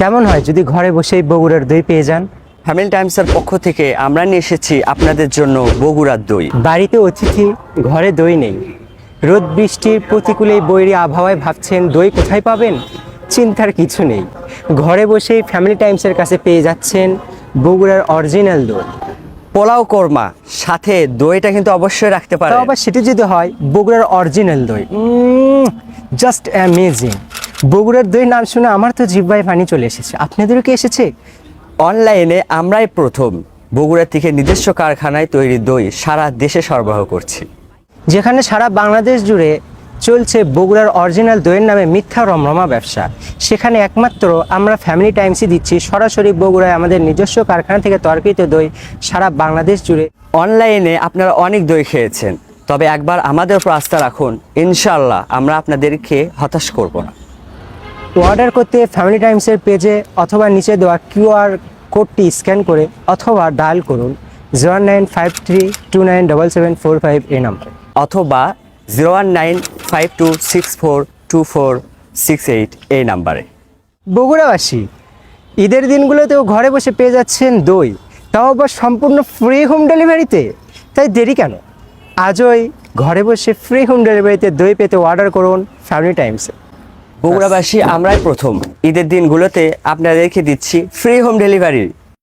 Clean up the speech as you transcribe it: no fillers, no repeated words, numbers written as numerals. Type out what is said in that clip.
কেমন হয় যদি ঘরে বসেই বগুড়ার দই পেয়ে যান? ফ্যামিলি টাইমসের পক্ষ থেকে আমরা নিয়ে এসেছি আপনাদের জন্য বগুড়ার দই। বাড়িতে অতিথি, ঘরে দই নেই, রোদ বৃষ্টির প্রতিকূলে বৈরী আবহাওয়ায় ভাবছেন দই কোথায় পাবেন? চিন্তার কিছু নেই, ঘরে বসেই ফ্যামিলি টাইমসের কাছে পেয়ে যাচ্ছেন বগুড়ার অরিজিনাল দই। পোলাও কোরমা সাথে দইটা কিন্তু অবশ্যই রাখতে পারেন। তাও আবার সেটি যদি হয় বগুড়ার অরিজিনাল দই, জাস্ট অ্যামেজিং। বগুড়ার দই নাম শুনে আমার তো জিহ্বায় পানি চলে এসেছে। আপনাদেরও কি এসেছে? অনলাইনে আমরাই প্রথম বগুড়া থেকে নিজস্ব কারখানায় তৈরি দই সারা দেশে সরবরাহ করছি। যেখানে সারা বাংলাদেশ জুড়ে চলছে বগুড়ার অরিজিনাল দইয়ের নামে মিথ্যা রমরমা ব্যবসা, সেখানে একমাত্র আমরা ফ্যামিলি টাইমসই দিচ্ছি সরাসরি বগুড়ায় আমাদের নিজস্ব কারখানা থেকে তৈরিকৃত দই সারা বাংলাদেশ জুড়ে। অনলাইনে আপনারা অনেক দই খেয়েছেন, তবে একবার আমাদের উপর আস্থা রাখুন, ইনশাল্লাহ আমরা আপনাদেরকে হতাশ করব না। অর্ডার করতে ফ্যামিলি টাইমসের পেজে অথবা নিচে দেওয়া কিউআর কোডটি স্ক্যান করে অথবা ডায়াল করুন 09532977745 এই নাম্বারে, অথবা 01952642468 এই নাম্বারে। বগুড়াবাসী ঈদের দিনগুলোতেও ঘরে বসে পেয়ে যাচ্ছেন দই, তাও আবার সম্পূর্ণ ফ্রি হোম ডেলিভারিতে। তাই দেরি কেন? আজই ঘরে বসে ফ্রি হোম ডেলিভারিতে দই পেতে অর্ডার করুন ফ্যামিলি টাইমসে। বগুড়াবাসী আমরাই প্রথম ঈদের দিনগুলোতে আপনাদেরকে দিচ্ছি ফ্রি হোম ডেলিভারি।